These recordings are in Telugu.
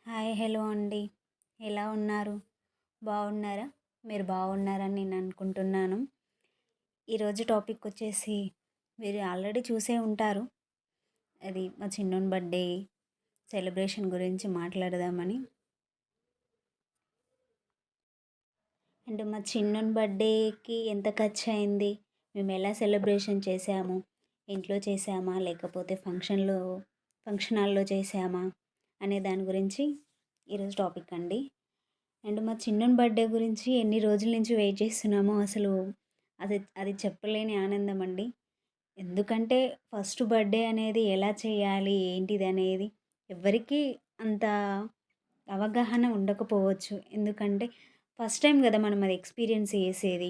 హాయ్ హలో అండి. ఎలా ఉన్నారు? బాగున్నారా? మీరు బాగున్నారని నేను అనుకుంటున్నాను. ఈరోజు టాపిక్ వచ్చేసి మీరు ఆల్రెడీ చూసే ఉంటారు. అది మా చిన్నోని బర్త్‌డే సెలబ్రేషన్ గురించి మాట్లాడదామని. అండ్ మా చిన్నోని బర్త్‌డేకి ఎంత ఖర్చయింది? మేము ఎలా సెలబ్రేషన్ చేశాము? ఇంట్లో చేశామా? లేకపోతే ఫంక్షన్ హాల్‌లో చేశామా? అనే దాని గురించి ఈరోజు టాపిక్ అండి. అండ్ మా చిన్నోని బర్త్‌డే గురించి ఎన్ని రోజుల నుంచి వెయిట్ చేస్తున్నామో అసలు అది అది చెప్పలేని ఆనందం అండి. ఎందుకంటే ఫస్ట్ బర్త్‌డే అనేది ఎలా చేయాలి? ఏంటిదనేది ఎవ్వరికీ అంత అవగాహన ఉండకపోవచ్చు. ఎందుకంటే ఫస్ట్ టైం గదా! మనం అది ఎక్స్‌పీరియన్స్ చేసేది.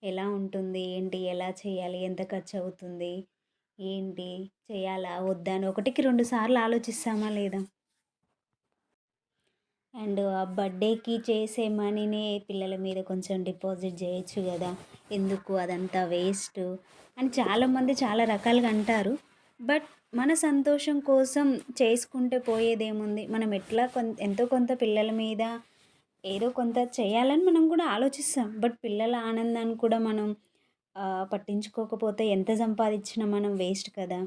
ఎలా ఉంటుంది? ఏంటి? ఎలా చేయాలి? ఎంత ఖర్చవుతుంది? ఏంటి? చేయాలా? వద్దా? అని ఒకటికి 2 సార్లు ఆలోచిస్తామా లేదా? అండ్ ఆ బర్త్‌డేకి చేసే మనీనే పిల్లల మీద కొంచెం డిపాజిట్ జేయొచ్చు గదా! ఎందుకు అదంతా వేస్టు అని చాలామంది చాలా రకాలుగా అంటారు. బట్ మన సంతోషం కోసం చేసుకుంటే పోయేదేముంది? మనం ఎట్లా ఎంతో కొంత పిల్లల మీద ఏదో కొంత చేయాలని మనం కూడా ఆలోచిస్తాం. బట్ పిల్లల ఆనందాన్ని కూడా మనం పట్టించుకోకపోతే ఎంత సంపాదిచ్చినా మనం వేస్ట్ కదా!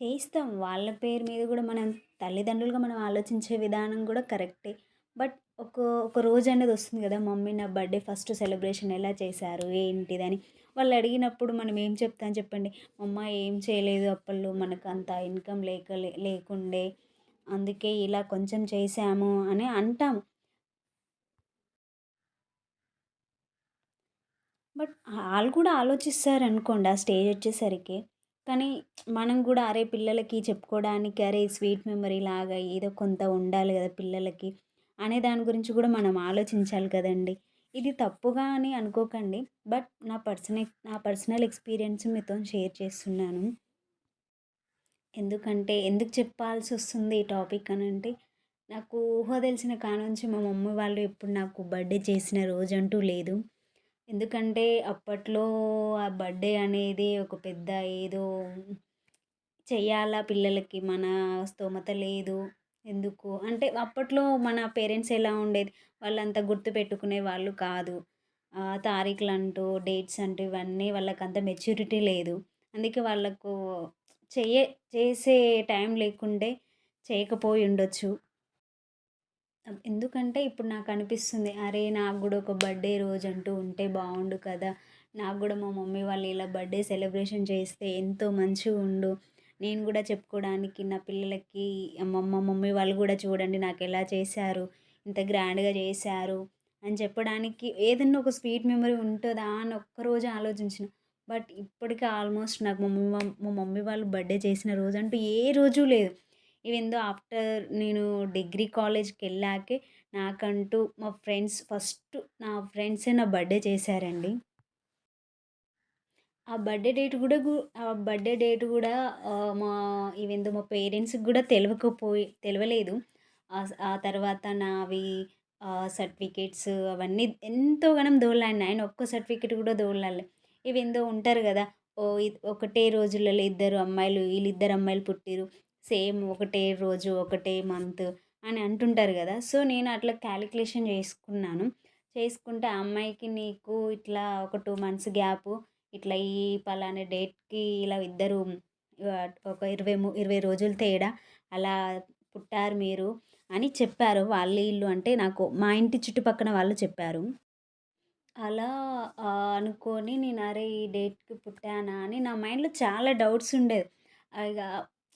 చేయిస్తాం. వాళ్ళ పేరు మీద గూడా మనం తల్లిదండ్రులుగా మనం ఆలోచించే విధానం గూడా కరెక్టే. బట్ ఒక ఒక రోజనేది వస్తుంది గదా! మమ్మీ నా బర్త్‌డే ఫస్ట్ సెలబ్రేషన్ ఎలా చేశారు? ఏంటిదని వాళ్ళు అడిగినప్పుడు మనం ఏం చెప్తాం చెప్పండి? అమ్మ ఏం చేయలేదు అప్పట్లో మనకంత ఇన్‌కమ్ లేకుండే. అందుకే ఇలా కొంచెం చేశాము అని అంటాము. బట్ ఆళ్ళు కూడా ఆలోచిస్తారనుకోండి ఆ స్టేజొచ్చేసరికి. కానీ మనం గూడా అరే! పిల్లలకి చెప్పుకోవడానికి అరే! స్వీట్ మెమరీ లాగా ఏదో కొంత ఉండాలి గదా! పిల్లలకి అనే దాని గురించి గూడా మనం ఆలోచించాలి కదండీ! ఇది తప్పుగా అని అనుకోకండి. బట్ నా పర్సనల్ ఎక్స్‌పీరియన్స్ మీతోని షేర్ చేస్తున్నాను. ఎందుకు చెప్పాల్సొస్తుంది ఈ టాపిక్ అనంటే, నాకు ఊహ తెలిసిన కాడ్నుంచి మా మమ్మీ వాళ్ళు ఎప్పుడు నాకు బర్త్‌డే చేసిన రోజంటూ లేదు. ఎందుకంటే అప్పట్లో ఆ బర్త్‌డే అనేది ఒక పెద్ద ఏదో చెయ్యాలా పిల్లలకి మన స్తోమత లేదు. ఎందుకు అంటే అప్పట్లో మన పేరెంట్స్ ఎలా ఉండేది, వాళ్ళంత గుర్తుపెట్టుకునే వాళ్ళు కాదు. తారీఖులంటూ, డేట్స్ అంటూ ఇవన్నీ వాళ్ళకంత మెచ్యూరిటీ లేదు. అందుకే వాళ్ళకు చెయ్యే చేసే టైం లేకుండే చేయకపోయుండొచ్చు. ఎందుకంటే ఇప్పుడు నాకనిపిస్తుంది. అరే! నాకు గూడా ఒక బర్త్‌డే రోజంటూ ఉంటే బావుండు కదా! నాకు గూడా మా మమ్మీ వాళ్ళు ఇలా బర్త్‌డే సెలబ్రేషన్ చేస్తే ఎంతో మంచిగుండు. నేను గూడా చెప్పుకోవడానికి నా పిల్లలకి మా మమ్మీ వాళ్ళు గూడా చూడండి నాకెలా చేశారు. ఇంత గ్రాండ్‌గా చేశారు అని చెప్పడానికి ఏదన్నా ఒక స్వీట్ మెమరీ ఉంటదా అని ఒక్కరోజు ఆలోచించిన. బట్ ఇప్పటికి ఆల్మోస్ట్ నాకు మా మమ్మీ వాళ్ళు బర్త్‌డే చేసిన రోజంటూ ఏ రోజు లేదు. ఈవెన్ దో ఆఫ్టర్ నేను డిగ్రీ కాలేజ్‌కెళ్ళాకే నాకంటూ నా ఫ్రెండ్సే నా బర్త్‌డే చేశారండి. ఆ బర్త్‌డే డేట్ గూడా మా ఈవెన్ దో మా పేరెంట్స్‌కి గూడా తెలవలేదు. ఆ తర్వాత నావి సర్టిఫికేట్స్ అవన్నీ ఎంతోగనం దోలాడిన. ఆయన ఒక్క సర్టిఫికేట్ గూడా దోలలే. ఈవెన్ దో ఉంటారు గదా! ఓహ్! ఒకటే రోజులలో ఈళ్ళిద్దరు అమ్మాయిలు పుట్టిర్రు. సేమ్ ఒకటే రోజు, ఒకటే మంత్ అని అంటుంటారు గదా! సో, నేను అట్లా క్యాలిక్యులేషన్ చేసుకున్నాను. చేసుకుంటే ఆ అమ్మాయికి నీకు ఇట్లా ఒక 2 మంత్స్ గ్యాపు ఇట్లా ఈ పలానా డేట్‌కి ఇలా ఇద్దరు ఒక 20 రోజులు తేడా అలా పుట్టారు మీరు అని చెప్పారు. వాళ్ళు ఈళ్ళు అంటే నాకు మా ఇంటి చుట్టుపక్కన వాళ్ళు చెప్పారు. అలా అనుకోని నేను అరే! ఈ డేట్‌కి పుట్టానా అని నా మైండ్‌లో చాలా డౌట్స్ ఉండేది. ఇగ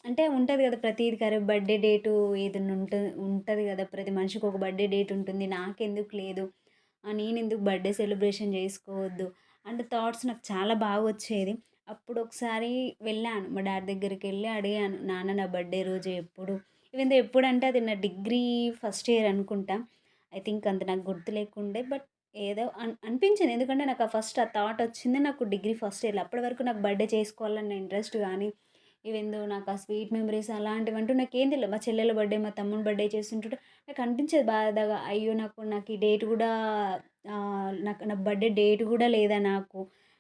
అంటే ఉంటది గదా! ప్రతీదికి అరే! బర్త్‌డే డేటు ఏదన్నా ఉంటది గదా! ప్రతి మనిషికి ఒక బర్త్‌డే డేట్ ఉంటుంది. నాకెందుకు లేదు? నేనెందుకు బర్త్‌డే సెలబ్రేషన్ జేసుకోవద్దు? అంటే థాట్స్ నాకు చాలా బాగొచ్చేది. అప్పుడొకసారి వెళ్ళాను. మా డ్యాడీ దగ్గరికెళ్ళి అడిగాను. నాన్న నా బర్త్‌డే రోజు ఎప్పుడు? ఈవెన్ దో ఎప్పుడంటే అది నా డిగ్రీ ఫస్ట్ ఇయర్ అనుకుంటా. ఐ థింక్ అంత నాకు గుర్తు లేకుండే. బట్ ఏదో అనిపించింది. ఎందుకంటే నాకు ఆ థాట్ వచ్చింది నాకు డిగ్రీ ఫస్ట్ ఇయర్‌లో. అప్పటి వరకు నాకు బర్త్‌డే చేసుకోవాలన్న ఇంట్రెస్ట్ గానీ, ఈవెన్ దో నాకు ఆ స్వీట్ మెమోరీస్ అలాంటివంటూ నాకేం తెలవదు. మా చెల్లెల బర్త్‌డే, మా తమ్ముని బర్త్‌డే చేస్తుంటుంటే నాకు అనిపించేది బాధగా. అయ్యో! నాకు ఈ డేట్ గూడా నాకు నా బర్త్‌డే డేట్ గూడా లేదా నాకు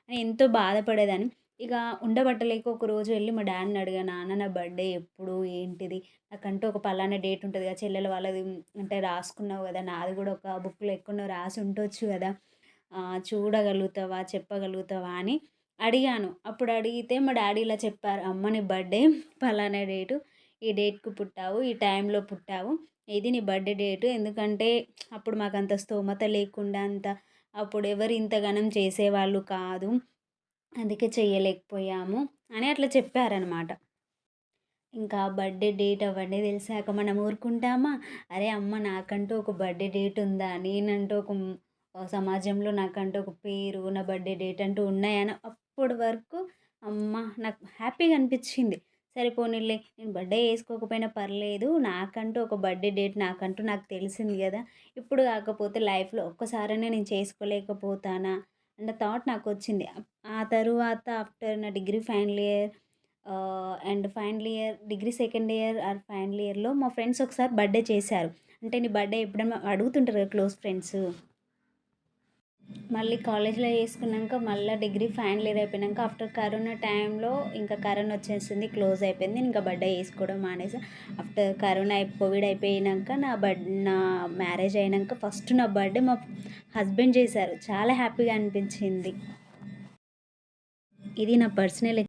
అని ఎంతో బాధపడేదాన్ని. ఇక ఉండబట్టలేక ఒకరోజు వెళ్ళి మా డ్యాడీని అడిగా, "నాన్న నా బర్త్‌డే ఎప్పుడు? ఏంటిది? నాకంటూ ఒక పలానా డేట్ ఉంటది కదా! చెల్లెల వాళ్ళది అంటే రాసుకున్నావు కదా! నాది కూడా ఒక బుక్‌లో ఎక్కడనో రాసి ఉండొచ్చు కదా! చూడగలుగుతావా? చెప్పగలుగుతావా?" అని అడిగాను. అప్పుడు అడిగితే మా డ్యాడీ ఇలా చెప్పారు, "అమ్మ నీ బర్త్‌డే పలానా డేటు. ఈ డేట్‌కి పుట్టావు. ఈ టైంలో పుట్టావు. ఇది నీ బర్త్‌డే డేటు. ఎందుకంటే అప్పుడు మాకంత స్తోమత లేకుండా అప్పుడు ఎవరు ఇంతగనం చేసేవాళ్ళు కాదు. అందుకే చెయ్యలేకపోయాము" అని అట్లా చెప్పారనమాట. ఇంకా బర్త్‌డే డేట్ అవన్నీ తెలిసాక మనం ఊరుకుంటామా? అరే! అమ్మ నాకంటూ ఒక బర్త్‌డే డేట్ ఉందా? నేనంటూ ఒక సమాజంలో నాకంటూ ఒక పేరు, నా బర్త్‌డే డేట్ అంటూ ఉన్నాయని అప్పటి వరకు అమ్మ నాకు హ్యాపీగా అనిపిచ్చింది. సరే పోనీలే నేను బర్త్‌డే చేసుకోకపోయినా పర్లేదు. నాకంటూ ఒక బర్త్‌డే డేట్ నాకంటూ నాకు తెలిసింది గదా! ఇప్పుడు కాకపోతే లైఫ్‌లో ఒక్కసారైనా నేను చేసుకోలేకపోతానా అన్న థాట్ నాకొచ్చింది. ఆ తరువాత ఆఫ్టర్ నా degree final year and final year degree second year are final ఇయర్‌లో మా ఫ్రెండ్స్ ఒకసారి బర్త్‌డే చేశారు. అంటే నీ బర్త్‌డే ఎప్పుడన్నా అడుగుతుంటారు కదా క్లోజ్ ఫ్రెండ్స్. మళ్ళీ కాలేజ్‌లో చేసుకున్నాక మళ్ళా డిగ్రీ ఫైనల్ ఇయర్ అయిపోయినాక ఆఫ్టర్ కరోనా టైంలో ఇంకా కరోనా వచ్చేసింది. క్లోజ్ అయిపోయింది. నేను ఇంకా బర్త్‌డే చేసుకోవడం మానేసా. ఆఫ్టర్ కరోనా కోవిడ్ అయిపోయినాక నా మ్యారేజ్ అయినాక ఫస్ట్ నా బర్త్‌డే మా హస్బెండ్ చేశారు. చాలా హ్యాపీగా అనిపించింది. ఇది నా పర్సనల్